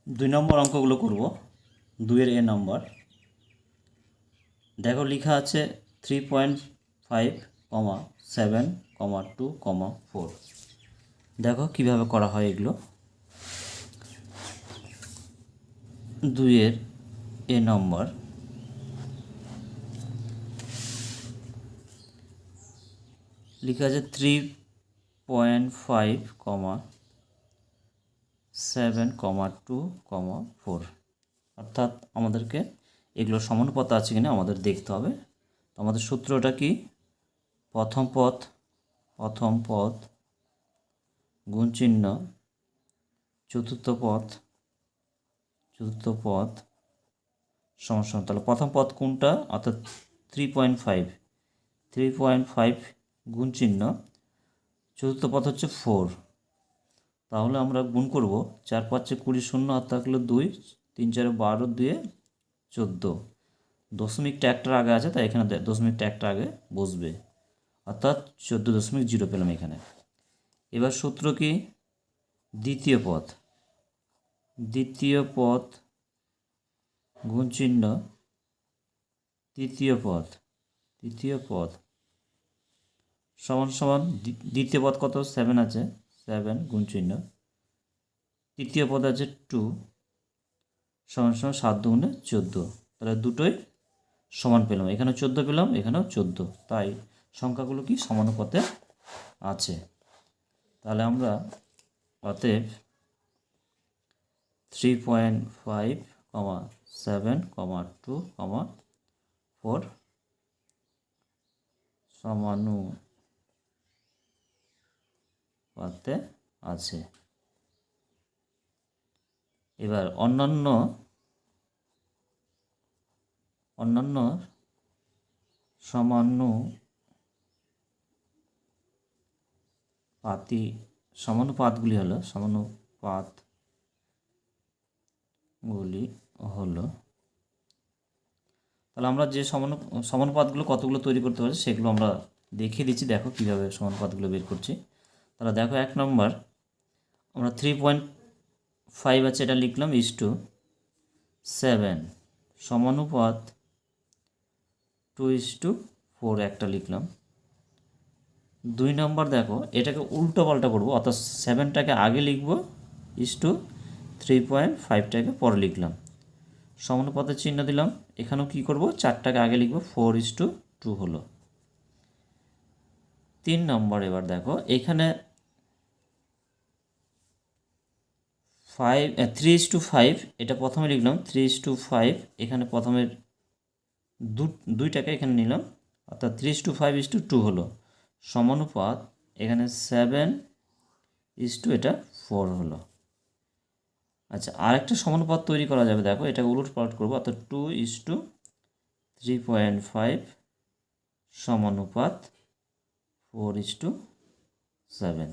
দুই নম্বর অঙ্কগুলো করব। দুইয়ের এ নম্বর দেখো লেখা আছে 3.5, 7, 2, 4। দেখো কিভাবে করা হয় এগুলো। দুইয়ের এ নম্বর লেখা আছে 3.5, 7, 2, 4। অর্থাৎ আমাদেরকে এগুলো সমানুপাত আছে কিনা আমাদের দেখতে হবে। তো আমাদের সূত্রটা কি? প্রথম পদ গুণ চিহ্ন চতুর্থ পদ সমান। তাহলে প্রথম পদ কোনটা? অর্থাৎ 3.5 গুণ চিহ্ন চতুর্থ পদ হচ্ছে 4। তাহলে আমরা গুণ করব 4×5 = 20, 0 হাত থাকলে 2, 3×4 = 12, 2 14। দশমিকটা একটা আগে আছে তাই এখানে দশমিকটা একটা আগে বসবে, অর্থাৎ 14.0 পেলাম এখানে। এবার সূত্র কি? দ্বিতীয় পদ গুণ চিহ্ন তৃতীয় পদ সমান দ্বিতীয় পদ কত? 7 আছে, 7 গুণ চিহ্ন তৃতীয় পদ আছে 2 সমান 7 দুগুণে 14। তাহলে দুটোই সমান পেলাম, এখানে 14 পেলাম, এখানেও 14। তাই সংখ্যাগুলো কি সমানুপাতে আছে। তাহলে আমরা অতএব 3.5, 7, 2, 4 সমানুপাতে আছে। এবার অন্যান্য সমানুপাতগুলি হলো তাহলে আমরা যে সমানুপাতগুলো কতগুলো তৈরি করতে পারি সেগুলো আমরা দেখিয়ে দিচ্ছি। দেখো কীভাবে সমানুপাতগুলো বের করছি। তাহলে দেখো 1 নম্বর আমরা 3.5 আছে এটা লিখলাম = 7 সমানুপাত 2:4 একটা লিখলাম। 2 নম্বর দেখো এটাকে উল্টো পাল্টা করবো, অর্থাৎ 7টাকে আগে লিখব, 3.5টাকে পরে লিখলাম, সমানুপাতের চিহ্ন দিলাম। এখানেও কি করব? 4টাকে আগে লিখব, 4:2 হলো। 3 নম্বর এবার দেখো এখানে 3:5 এটা প্রথমে লিখলাম, 3:5 এখানে প্রথমের দুইটাকে এখানে নিলাম, অর্থাৎ 3:5:2 হলো। সমানুপাত এখানে 7:4 হলো। আচ্ছা, আরেকটা সমানুপাত তৈরি করা যাবে। দেখো এটাকে উলট পালট করবো, অর্থাৎ 2:3.5 সমানুপাত 4:7।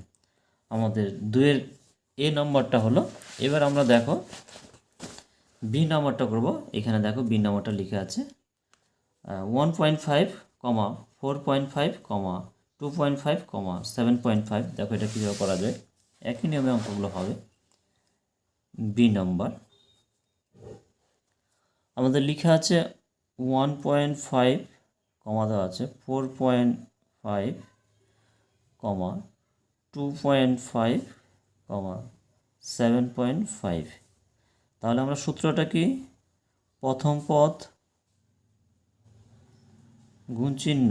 আমাদের দুইয়ের এ নম্বরটা হলো। এবার আমরা দেখো বি নম্বরটা করব। এখানে দেখো বি নম্বরটা লিখে আছে 1.5, 4.5, 2.5, 7.5। দেখো এটা কীভাবে করা যায়, একই নিয়মে অঙ্কগুলো হবে। বি নম্বর আমাদের লিখা আছে 1.5, দেওয়া আছে 4.5, 2.5, 7.5। তাহলে আমরা সূত্রটা কি? প্রথম পদ গুণ চিহ্ন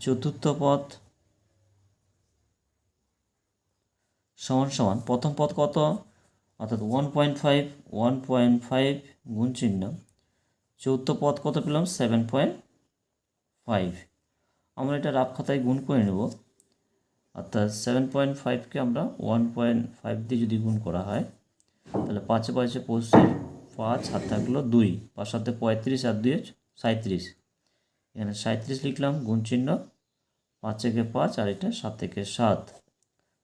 চতুর্থ পদ সমান প্রথম পদ কত? অর্থাৎ 1.5 গুণ চিহ্ন চতুর্থ পদ কত পেলাম? 7.5। আমরা এটা রাফ খাতায় গুণ করে নেব, অর্থাৎ 7.5কে আমরা 1.5 দিয়ে যদি গুণ করা হয় তাহলে 5 5 25, 5 হাত থাকলো 2, 5 7 35 আর 2 37। এখানে 37 লিখলাম, গুণ চিহ্ন 5 থেকে 5 আর এটা 7 থেকে 7।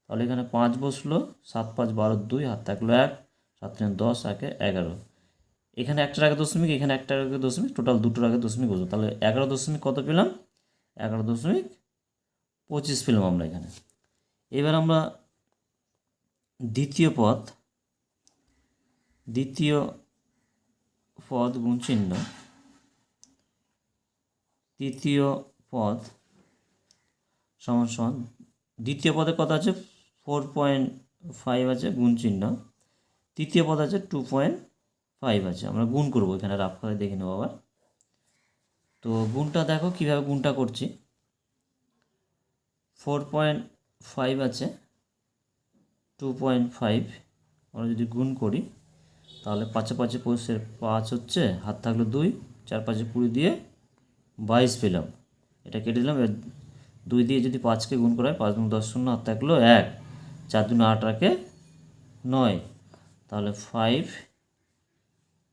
তাহলে এখানে 5 বসলো, 7 5 12, 2 হাত থাকলো 1, 7 3 10, 11। এখানে একটার আগে দশমিক, এখানে একটার আগে দশমিক, টোটাল দুটোর আগে দশমিক বসলো। তাহলে 11 দশমিক কত পেলাম? 11.25 পেলাম আমরা এখানে। এবার আমরা দ্বিতীয় পদ দ্বিতীয় পদ গুণ চিহ্ন, তৃতীয় পদ সমান সমান, দ্বিতীয় পদে কত আছে 4.5 আছে গুণ চিহ্ন, তৃতীয় পদ আছে 2.5 আছে। আমরা গুণ করব, এখানে রাফ করে দেখে নেব আবার। তো গুণটা দেখো কীভাবে গুণটা করছি। 4.5 আছে 2.5, আমরা যদি গুণ করি তাহলে 5 5 25 5 হচ্ছে, হাত থাকলো 2, 4 5 20 দিয়ে 22 পেলাম। এটা কেটে দিলাম। 2 দিয়ে যদি 5কে গুণ করা হয় 5 গুণ 10 শূন্য, হাত থাকলো 1, 4 দুগুণ 8 রাখে 9, তাহলে 5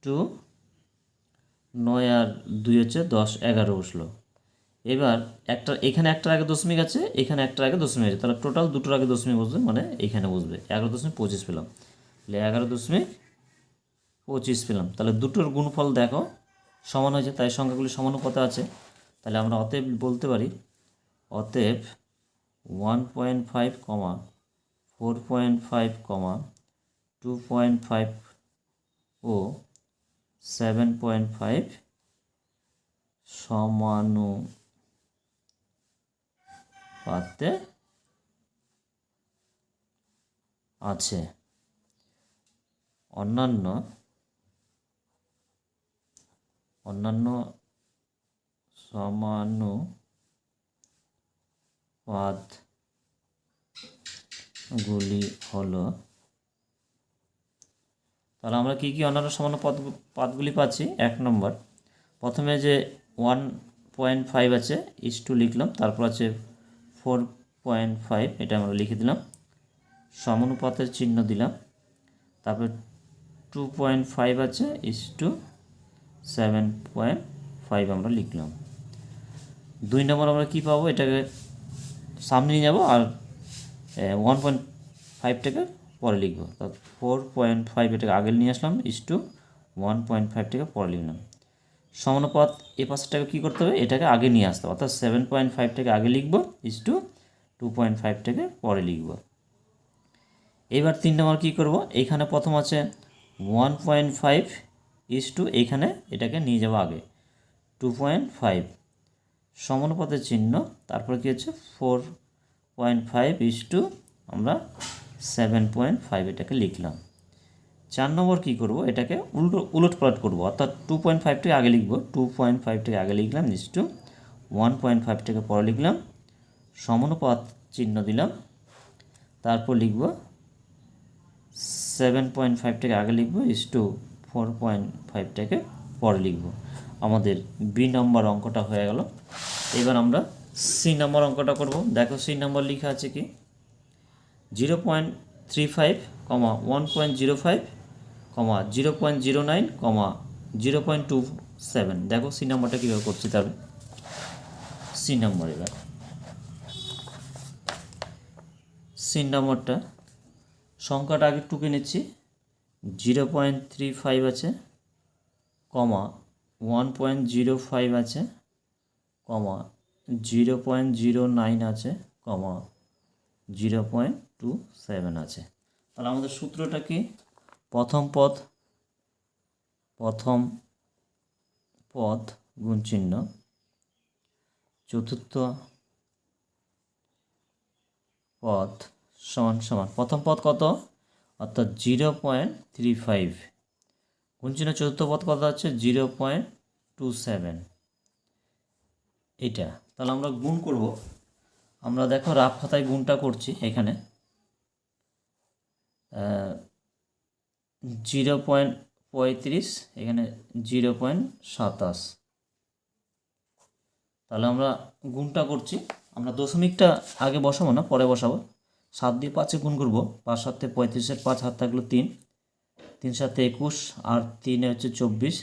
2 9 আর 2 হচ্ছে 10 11 বসলো। এবার এখানে একটার আগে দশমিক আছে, এখানে একটার আগে দশমিক আছে, তাহলে টোটাল দুটোর আগে দশমিক বসবে, মানে এখানে বসবে। 11.25 পেলাম, তাহলে 11.25 পেলাম। তাহলে দুটোর গুণফল দেখো সমান হয়েছে, তাই সংখ্যাগুলি সমানুপাতে আছে। তাহলে আমরা অতএব বলতে পারি, অতএব 1.5, 4.5, 2.5 ও 7.5 সমানুপাতে আছে। অন্যান্য সমানুপাতগুলি হলো, তাহলে আমরা কী কী অন্যান্য সমানুপাতগুলি পাচ্ছি। 1 নম্বর, প্রথমে যে 1.5 আছে = লিখলাম, তারপর আছে 4.5, এটা আমরা লিখে দিলাম, সমানুপাতের চিহ্ন দিলাম, তারপর 2.5 আছে = 7.5 আমরা লিখলাম। 2 নম্বর আমরা কী পাবো, এটাকে সামনে নিয়ে যাব আর 1.5টাকে পরে লিখবো। তো 4.5 এটাকে আগে নিয়ে আসলাম, = 1.5টাকে পরে লিখলাম। সমানুপাত এ পাশেরটাকে কী করতে হবে, এটাকে আগে নিয়ে আসতে হবে, অর্থাৎ 7.5টাকে আগে লিখবো, = 2.5টাকে পরে লিখবো। এবার 3 নম্বর কী করব, এইখানে প্রথম আছে 1.5 এইখানে এটাকে নিয়ে যাব আগে 2.5, সমানুপাতের চিহ্ন, তারপর কি হচ্ছে 4.5 আমরা 7.5 এটাকে লিখলাম। 4 নম্বর কী করব, এটাকে উলট পালট করবো, অর্থাৎ 2.5টাকে আগে লিখবো, 2.5টাকে আগে লিখলাম, = 1.5টাকে পরে লিখলাম, সমানুপাত চিহ্ন দিলাম, তারপর লিখব 7.5টাকে আগে লিখব, = 4.5টাকে পরে লিখব। আমাদের বি নম্বর অঙ্কটা হয়ে গেল। এবার আমরা সি নম্বর অঙ্কটা করব। দেখো সি নম্বর লেখা আছে কি, 0.35, 1.05, 0.09, 0.27। দেখো সি নম্বরটা কীভাবে করছি। তবে সি নম্বর, এবার সি নম্বরটা সংখ্যাটা আগে টুকে নিচ্ছি। 0.35 আছে, 1.05 আছে, 0.09 আছে, 0.27 আছে। তাহলে আমাদের সূত্রটা কি, প্রথম পদ গুণ চিহ্ন, চতুর্থ পদ সমান সমান, প্রথম পদ কত, অর্থাৎ 0.35, গুণ চিহ্ন চতুর্থ পদ কত আছে 0.27, এটা। তাহলে আমরা গুণ করব। আমরা দেখো রাফ খাতায় গুণটা করছি। এখানে 0.35, এখানে 0.27। তাহলে আমরা গুণটা করছি। আমরা দশমিকটা আগে বসাবো না, পরে বসাবো। 7 দিয়ে 5-এ গুণ করবো, 5 7 35, 5 হাত থাকলো 3, 3 7 21, আর 3 হচ্ছে 24।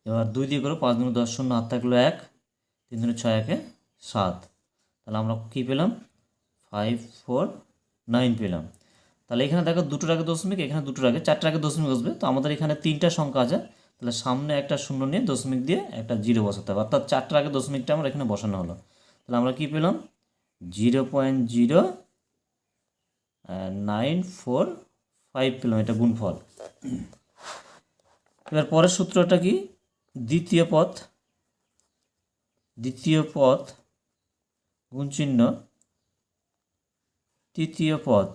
এবার 2 দিয়ে করবো, 5 2 10 শূন্য, হাত থাকলো 1, 3 2 6 1 7। তাহলে আমরা কী পেলাম, 549 পেলাম। তাহলে এখানে দেখো দুটোর আগে দশমিক, এখানে দুটোর আগে, 4টার আগে দশমিক আসবে। তো আমাদের এখানে 3টা সংখ্যা আছে, তাহলে সামনে একটা শূন্য নিয়ে দশমিক দিয়ে একটা 0 বসাতে হবে, অর্থাৎ 4টার আগে দশমিকটা আমরা এখানে বসানো হলো। তাহলে আমরা কী পেলাম, 0.0945 পেলাম, এটা গুণফল। এবার পরের সূত্রটা কি, দ্বিতীয় পদ গুণ চিহ্ন তৃতীয় পদ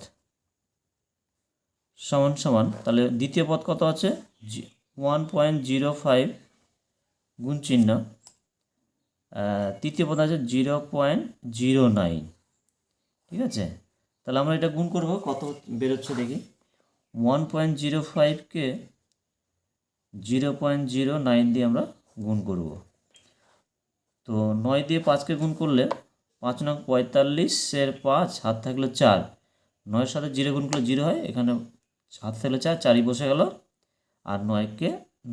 সমান সমান, তাহলে দ্বিতীয় পদ কত আছে 1.05 গুণ চিহ্ন তৃতীয় পদ আছে 0.09, ঠিক আছে। তাহলে আমরা এটা গুণ করব, কত বেরোচ্ছে দেখি। 1.05কে 0.09 দিয়ে আমরা গুণ করব। তো 9 দিয়ে 5কে গুণ করলে 5 নং 45 5 হাত থাকলো 4, 9-এর সাথে 0 গুণ করলে 0 হয়, এখানে হাত থাকলে 4, 4ই বসে গেল, আর 9কে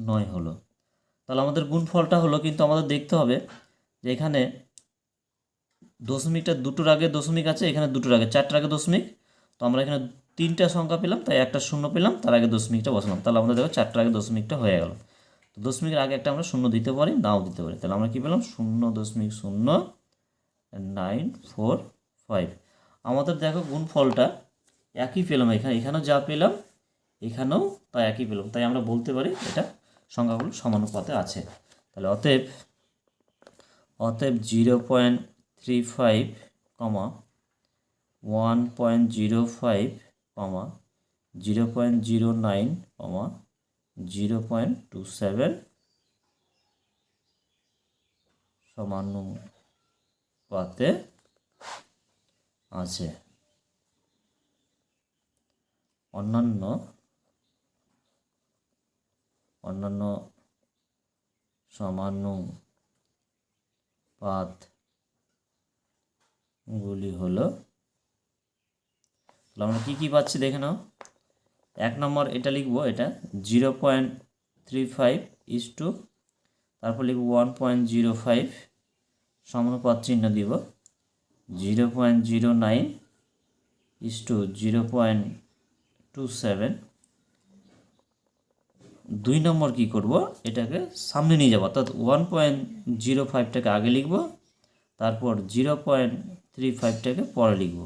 9 হলো। তাহলে আমাদের গুণফলটা হলো, কিন্তু আমাদের দেখতে হবে যে এখানে দশমিকটা দুটোর আগে দশমিক আছে, এখানে দুটোর আগে, 4টার আগে দশমিক। তো আমরা এখানে 3টা সংখ্যা পেলাম, তাই একটা শূন্য পেলাম, তার আগে দশমিকটা বসালাম। তাহলে আমরা দেখো 4টার আগে দশমিকটা হয়ে গেল। তো দশমিকের আগে একটা আমরা শূন্য দিতে পারি, নাও দিতে পারি। তাহলে আমরা কী পেলাম 0.0945। আমাদের দেখো গুণফলটা একই পেলাম, এখানেও যা পেলাম এখানেও তা একই পেলাম, তাই আমরা বলতে পারি এটা সংখ্যাগুলো সমানুপাতে আছে। তাহলে অতএব 0.35, 1.05, 0.09, 0.27 সমানুপাতে আছে। অন্যান্য সমানুপাতগুলি হলো, তাহলে আমরা কী পাচ্ছি দেখে নাও। 1 নম্বর এটা লিখবো, এটা 0.35 তারপর লিখব 1.05 সমানুপাত চিহ্ন দিব 0.09 0.27। 2 নম্বর কী করব, এটাকে সামনে নিয়ে যাব, অর্থাৎ 1.05টাকে আগে লিখব, তারপর 0.35টাকে পরে লিখব,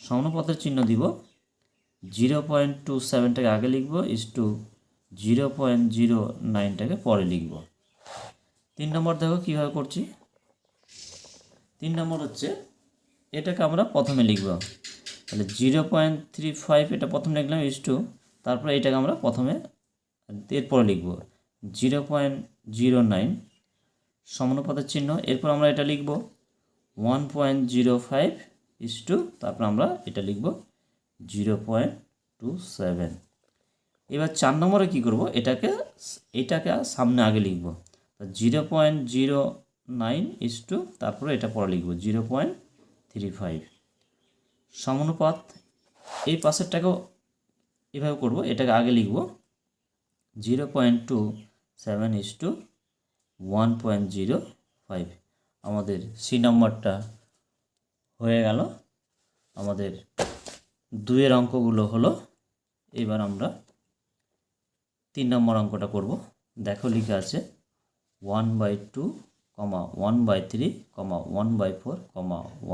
সমানুপাতের চিহ্ন দিব 0.27টাকে আগে লিখব 0.09টাকে পরে লিখব। 3 নম্বর দেখো কীভাবে করছি। 3 নম্বর হচ্ছে এটাকে আমরা প্রথমে লিখব, তাহলে 0.35 এটা প্রথমে লিখলাম তারপরে এটাকে আমরা প্রথমে এরপরে লিখব 0.09 সমানুপাতের চিহ্ন, এরপর আমরা এটা লিখব 1.05 তারপর আমরা এটা লিখব 0.27। এবার 4 নম্বরে কী করব, এটাকে সামনে আগে লিখব, 0.09 তারপরে এটা পরে লিখব 0.35 সমানুপাত। এই পাশেরটাকেও এভাবে করব, এটাকে আগে লিখব 0.27 1.05। আমাদের সি নম্বরটা হয়ে গেল। আমাদের 2-এর অঙ্কগুলো হলো। এবার আমরা 3 নম্বর অঙ্কটা করব। দেখো লিখে আছে 1/2, 1/3, 1/4,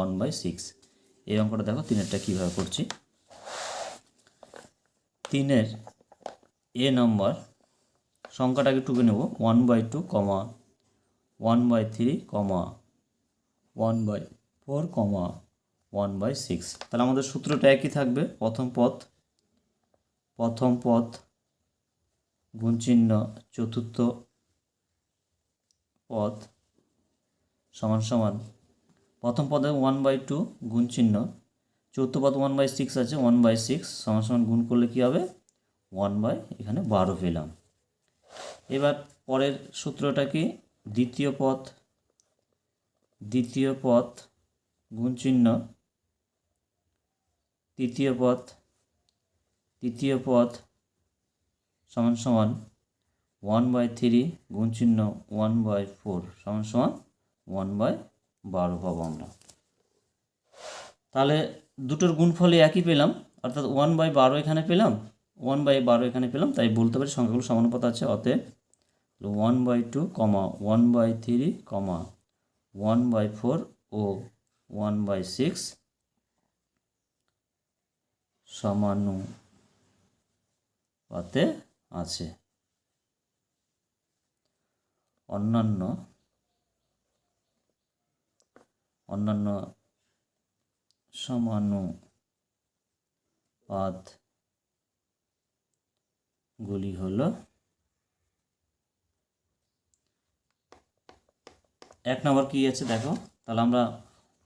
1/6। এই অঙ্কটা দেখো 3-এরটা কীভাবে করছি। 3-এর এ নম্বর সংখ্যাটাকে টুকে নেব 1/2, 1/3, 1/4, 1/6। তাহলে আমাদের সূত্রটা একই থাকবে, প্রথম পদ গুণ চিহ্ন চতুর্থ পদ সমান সমান, প্রথম পদে 1/2 গুণ চিহ্ন, চতুর্থ পদ 1/6 আছে, 1/6 সমান সমান গুণ করলে কী হবে 1/এখানে 12 পেলাম। এবার পরের সূত্রটা কি, দ্বিতীয় পদ গুণ চিহ্ন তৃতীয় পদ সমান সমান 1/3 গুণ চিহ্ন 1/4 সমান সমান 1/12 পাবো আমরা। তাহলে দুটোর গুণফলে একই পেলাম, অর্থাৎ 1/12 এখানে পেলাম, 1/12 এখানে পেলাম, তাই বলতে পারি সংখ্যাগুলো সমানুপাত আছে। অতএব 1/2, 1/3, 1/4 ও 1/6 সমানুপাতে আছে। অন্যান্য সমানুপাতগুলি হলো, এক নম্বর কী আছে দেখো, তাহলে আমরা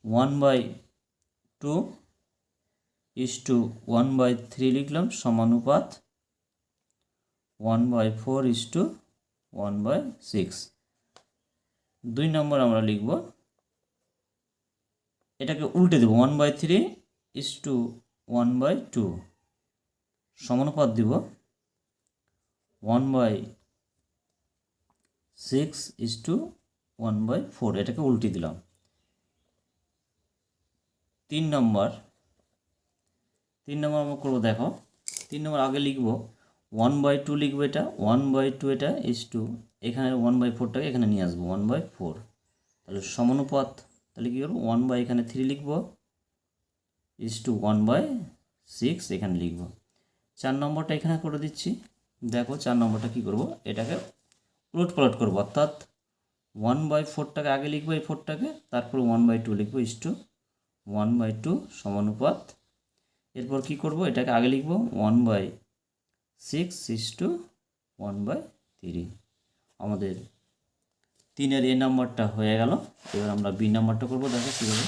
1/2:1/3 লিখলাম সমানুপাত 1/4:1/6। 2 নম্বর আমরা লিখব, এটাকে উল্টে দেব, 1/3:1/2 সমানুপাত দিব 1/6:1/4, এটাকে উল্টে দিলাম। 3 নম্বর আমরা করবো দেখো, 3 নম্বর আগে লিখব 1/2 লিখবো, এটা 1/2 এটা is2, এখানে 1/4টাকে এখানে নিয়ে আসবো 1/4, তাহলে সমানুপাত, তাহলে কী করবো 1 এখানে 3 লিখবো is2 1/6 এখানে লিখবো। 4 নম্বরটা এখানে করে দিচ্ছি, দেখো 4 নম্বরটা কী করবো, এটাকে উলট পালট করবো, অর্থাৎ 1/4টাকে আগে লিখবো এই 4টাকে, তারপর 1/2 লিখবো is2 1/2 সমানুপাত, এরপর কি করব, এটাকে আগে লিখব 1/6:1/3। আমাদের 3-এর এ নাম্বারটা হয়ে গেল। এবার আমরা বি নাম্বারটা করবো, দেখো কীভাবে।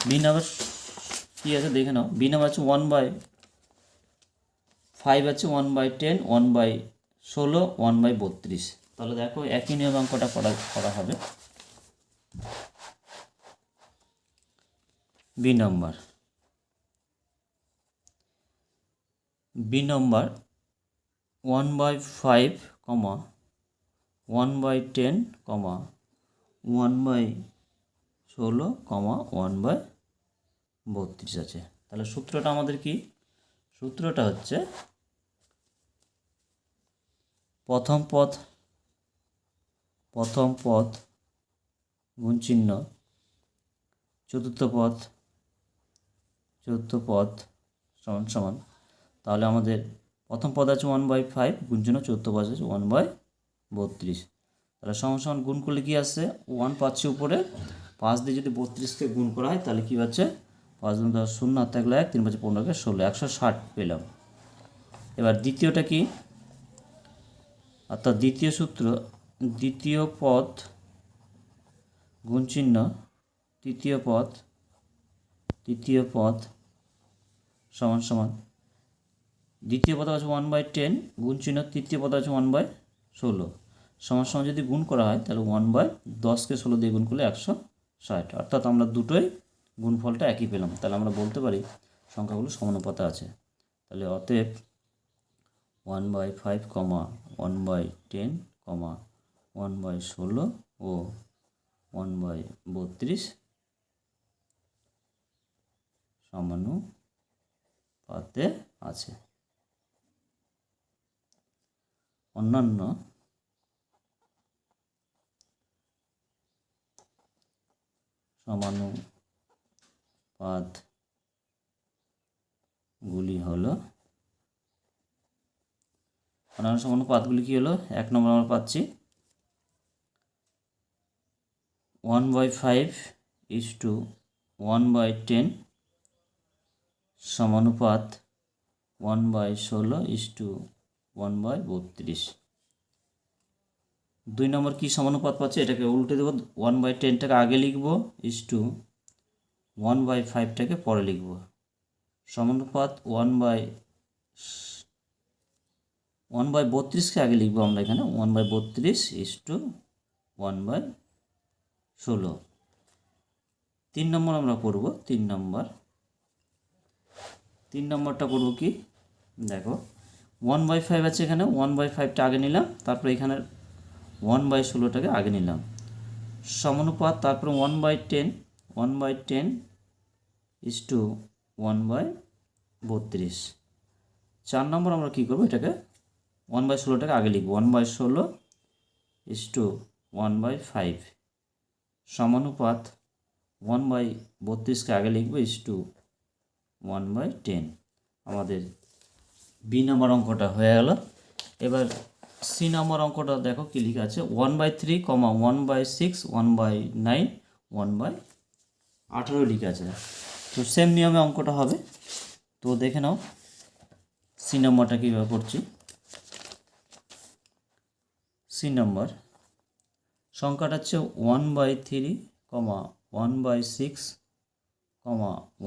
বি নাম্বার কী আছে দেখে নাও। বি নাম্বার আছে 1/5 আছে, 1/10, 1/16, 1/32। তাহলে দেখো একই নিয়ম অঙ্কটা করা হবে। বি নাম্বার 1/5, 1/10, 1/16, 1/32 আছে। তাহলে সূত্রটা আমাদের কি? সূত্রটা হচ্ছে প্রথম পদ গুণ চিহ্ন চতুর্থ পদ সমান সমান, তাহলে আমাদের প্রথম পদ আছে 1/5 গুণ চিহ্ন চতুর্থ পদ আছে 1/32, তাহলে সমান সমান গুণ করলে কি আসছে 1 পাচ্ছি উপরে, 5 দিয়ে যদি 32কে গুণ করা হয় তাহলে কি হচ্ছে 5 গুণ 10 0 হাত থাকলে 1, 3 5 15 16, 160 পেলাম। এবার দ্বিতীয়টা কি, অর্থাৎ দ্বিতীয় সূত্র, দ্বিতীয় পদ গুণ চিহ্ন তৃতীয় পদ সমান সমান, দ্বিতীয় পদ আছে 1/10 গুণ চিহ্ন তৃতীয় পদ আছে 1/16 সমান সমান, যদি গুণ করা হয় তাহলে 1/10কে 16 দিয়ে গুণ করলে 160, অর্থাৎ আমরা দুটোই গুণফলটা একই পেলাম। তাহলে আমরা বলতে পারি সংখ্যাগুলো সমানুপাতে আছে। তাহলে অতএব 1/5, 1/10, 1/16 ও 1/32 সমানুপাতে আছে। অন্যান্য সমানুপাতগুলি হলো, অন্যান্য সমানুপাতগুলি কি হলো, 1 নম্বর আমরা পাচ্ছি 1/5:1/10 সমানুপাত 1/16:1/32। 2 নম্বর কি সমানুপাত পাচ্ছে, এটাকে উল্টে দেবো, 1/10টাকে আগে লিখবো is2 1/5টাকে পরে লিখব, সমানুপাত 1/32কে আগে লিখবো আমরা এখানে 1/32:1/16। 3 নম্বর আমরা করব, 3 নম্বরটা করব কি দেখো, 1/5 আছে এখানে, 1/5টা আগে নিলাম, তারপরে এখানে 1/16টাকে আগে নিলাম, সমানুপাত, তারপরে 1/10:1/32। 4 নম্বর আমরা কি করব, এটাকে 1/16টাকে আগে লিখব 1/16:1/5 সমানুপাত 1/32কে আগে লিখব is2 1/10। আমাদের বি নম্বর অঙ্কটা হয়ে গেল। এবার সি নম্বর অঙ্কটা দেখো কি লেখা আছে, 1/3, 1/6, 1/9, 1/18 লিখে আছে। তো সেম নিয়মে অঙ্কটা হবে। তো দেখে নাও সি নম্বরটা কীভাবে করছি। সি নম্বর সংখ্যাটা হচ্ছে 1/3, 1/6,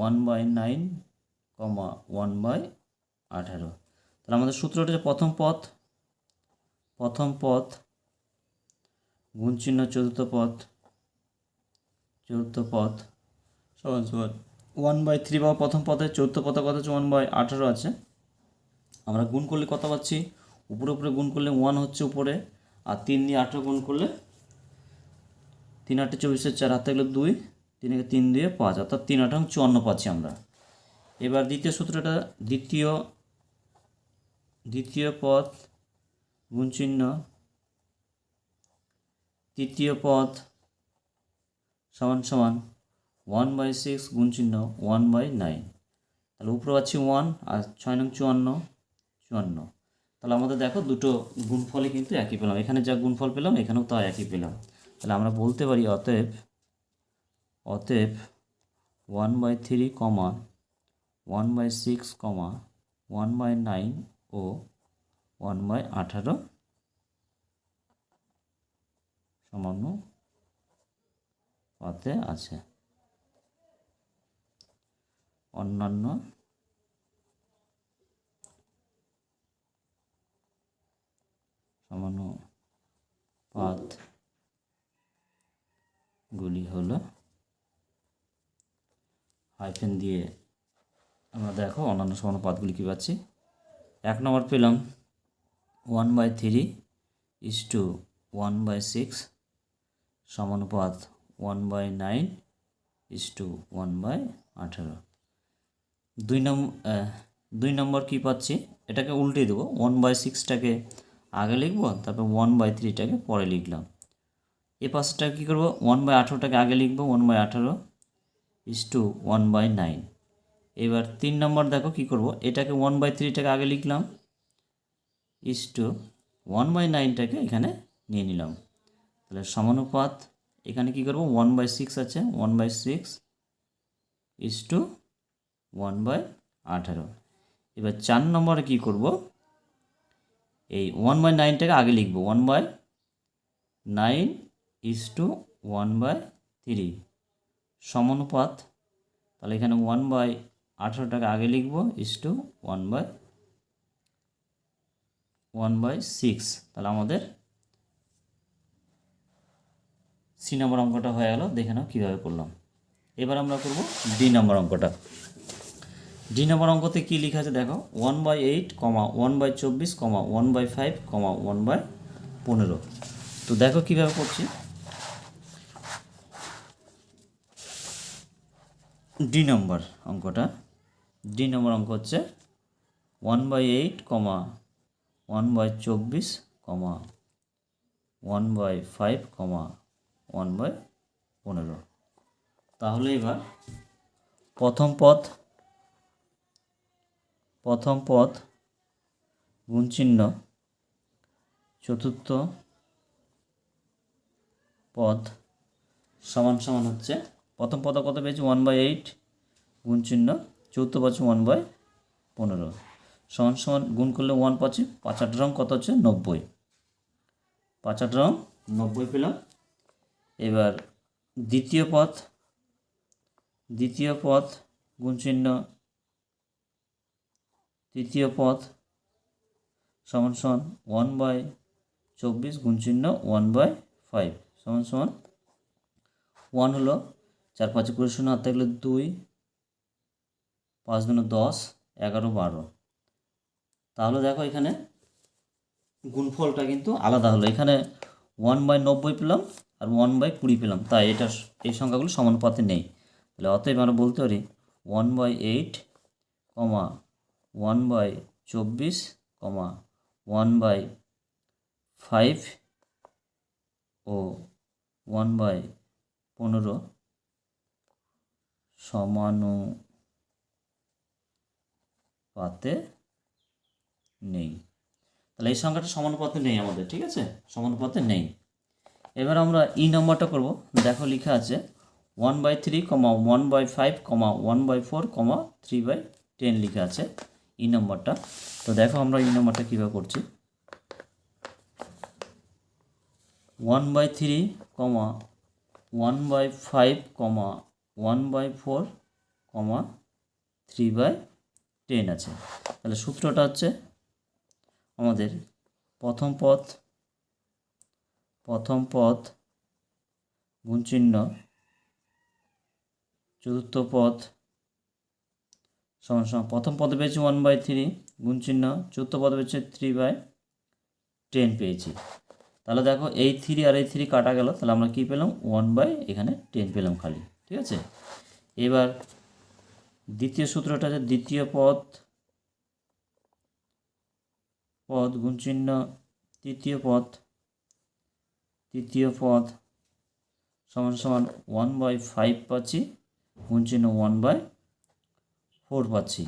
1/9, 1/18। তাহলে আমাদের সূত্রটা হচ্ছে প্রথম পদ গুণ চিহ্ন চতুর্থ পদ সমান সমান 1/3 বা প্রথম পদে চতুর্থ পদে কত হচ্ছে 1/18 আছে। আমরা গুণ করলে কত পাচ্ছি, উপরে গুণ করলে 1 হচ্ছে উপরে, আর 3 দিয়ে 18 গুণ করলে 3 8 24, 4 হাতে গেলে 2, 3 3 দিয়ে 5, অর্থাৎ 3 8 54 পাচ্ছি আমরা। এবার দ্বিতীয় সূত্রটা, দ্বিতীয় পদ গুণ চিহ্ন তৃতীয় পদ সমান সমান 1/6 গুণ চিহ্ন 1/9। তাহলে উপরে পাচ্ছি 1 আর 6 নং 54। তাহলে আমাদের দেখো দুটো গুণফলই কিন্তু একই পেলাম, এখানে যা গুণফল পেলাম এখানেও তা একই পেলাম। তাহলে আমরা বলতে পারি অতএব 1/3, 1/6, 1/9 ও 1/18 সমানুপাতে আছে। অন্যান্য সমানুপাতগুলি হলো, হাইফেন দিয়ে আমরা দেখো অন্যান্য সমানুপাতগুলি কী পাচ্ছি। 1 নম্বর পেলাম 1/3 = 1/6 সমানুপাত 1/9 = 1/18। 2 নম্বর কী পাচ্ছি, এটাকে উল্টে দেবো, 1/6টাকে আগে লিখব, তারপর 1/3টাকে পরে লিখলাম। এ পাশটা কী করবো, 1/18টাকে আগে লিখব, 1/18 = 1/9। এবার 3 নম্বর দেখো কী করব, এটাকে 1/3টাকে আগে লিখলাম, = 1/9টাকে এখানে নিয়ে নিলাম। তাহলে সমানুপাত এখানে কী করব, 1/6 আছে, 1/6 = 1/18। এবার 4 নম্বরে কী করব, এই 1/9টাকে আগে লিখব, 1/9 = 1/3 সমানুপাত, তাহলে এখানে 1/18টাকে আগে লিখব, = 1/6। তাহলে আমাদের সি নম্বর অঙ্কটা হয়ে গেল। দেখে নাও কীভাবে করলাম। এবার আমরা করব ডি নম্বর অঙ্কটা। ডি নম্বর অঙ্কতে কী লেখা আছে দেখো, 1/8, 1/24, 1/5, 1/15। তো দেখো কীভাবে করছি। ডি নম্বর অঙ্ক হচ্ছে 1/8, 1/24, 1/5, 1/15। তাহলে এবার প্রথম পদ গুণ চিহ্ন চতুর্থ পদ সমান সমান হচ্ছে, প্রথম পদ কত পেয়েছি 1/8 গুণ চিহ্ন চতুর্থ পাচ্ছি 1/15 সমান সমান গুণ করলে 1 পাচ্ছি, 5 8 রং কত হচ্ছে 90, 5 8 রং 90 পেলাম। এবার দ্বিতীয় পদ গুণ চিহ্ন তৃতীয় পদ সমান সমান 1/24 গুণ চিহ্ন 1/5 সমান সমান 1 হলো 4 5 20 0 হাতে গেলে 2, 5 2 10, 11 12। তাহলে দেখো এখানে গুণফলটা কিন্তু আলাদা হলো, এখানে 1/90 পেলাম আর 1/20 পেলাম, তাই এই সংখ্যাগুলো সমানুপাতে নেই। তাহলে অতএব আমরা বলতে পারি 1/8, 1/24, 1/5 ও 1/15 সমানুপাতে নেই। তাহলে এই সংখ্যাটা সমানুপাতে নেই আমাদের, ঠিক আছে, সমানুপাতে নেই। এবার আমরা ই নম্বরটা করব। দেখো লেখা আছে 1/3, 1/5, 1/4, 3/10 লেখা আছে ই নম্বরটা। তো দেখো আমরা ই নম্বরটা কীভাবে করছি। 1/3, 1/5, 1/4, 3/10 আছে। তাহলে সূত্রটা হচ্ছে আমাদের প্রথম পদ গুণ চিহ্ন চতুর্থ পদ সমান সমান প্রথম পদে পেয়েছি 1/3 গুণ চিহ্ন, চতুর্থ পদে পেয়েছি 3/10 পেয়েছি। তাহলে দেখো এই 3 আর এই 3 কাটা গেল, তাহলে আমরা কি পেলাম 1/10 পেলাম খালি, ঠিক আছে। এবার দ্বিতীয় সূত্রটা আছে দ্বিতীয় পদ গুণ চিহ্ন তৃতীয় পদ সমান সমান 1/5 পাচ্ছি গুণ চিহ্ন 1/4 পাচ্ছি।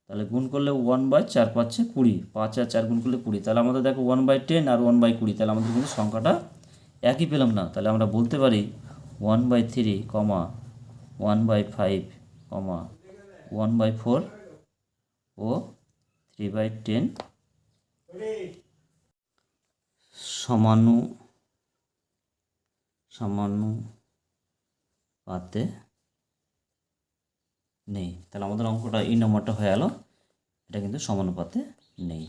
তাহলে গুণ করলে 1/4 পাচ্ছে 20, 5 আর 4 গুণ করলে 20। তাহলে আমাদের দেখো 1/10 আর 1/20, তাহলে আমাদের কিন্তু সংখ্যাটা একই পেলাম না। তাহলে আমরা বলতে পারি 1/3, 1/5, 1/4 ও 3/10 সমানুপাতে নেই। তাহলে আমাদের অঙ্কটা ই নম্বরটা হয়ে গেল, এটা কিন্তু সমানুপাতে নেই।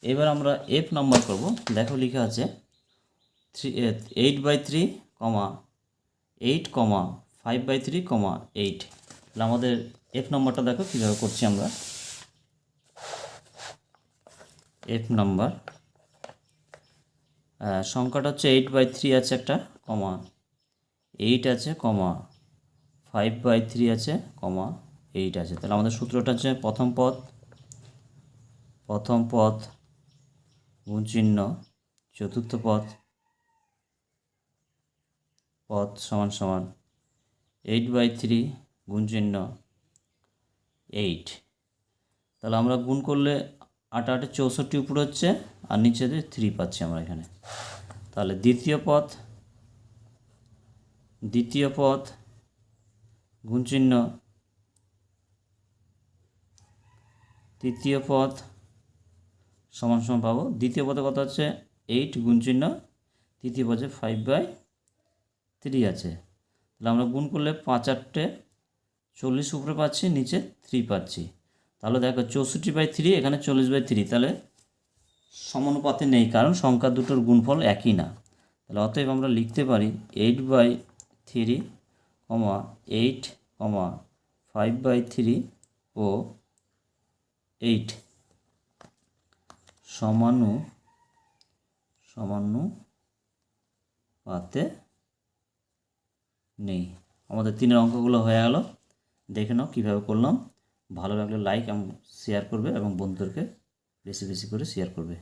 এবার আমরা এফ নাম্বার করব। দেখো লেখা আছে 8/3, 8, 5/3, 8। তাহলে আমাদের এফ নাম্বারটা দেখো কীভাবে করছি আমরা। এফ নাম্বার সংখ্যাটা হচ্ছে 8/3 আছে একটা, 8 আছে, 5/3 আছে, 8 আছে। তাহলে আমাদের সূত্রটা হচ্ছে প্রথম পদ গুণ চিহ্ন চতুর্থ পদ সমান সমান 8/3 গুণ চিহ্ন 8। তাহলে আমরা গুণ করলে 8 8 64 উপরে হচ্ছে, আর নিচে 3 পাচ্ছি আমরা এখানে। তাহলে দ্বিতীয় পদ গুণ চিহ্ন তৃতীয় পদ সমান সমান পাবো। দ্বিতীয় পদে কত হচ্ছে 8 গুণ চিহ্ন তৃতীয় পদে 5/3 আছে। তাহলে আমরা গুণ করলে 5 8 40 উপরে পাচ্ছি, নিচে 3 পাচ্ছি। তাহলে দেখো 64/3 এখানে 40/3, তাহলে সমানুপাতে নেই, কারণ সংখ্যা দুটোর গুণফল একই না। তাহলে অতএব আমরা লিখতে পারি 8/3, 8, 5/3 ও 8 সমানুপাতে নেই। আমাদের 3-এর অঙ্কগুলো হয়ে গেল। দেখে নাও কীভাবে করলাম। ভালো লাগলে লাইক এবং শেয়ার করবে এবং বন্ধুদেরকে বেশি বেশি করে শেয়ার করবে।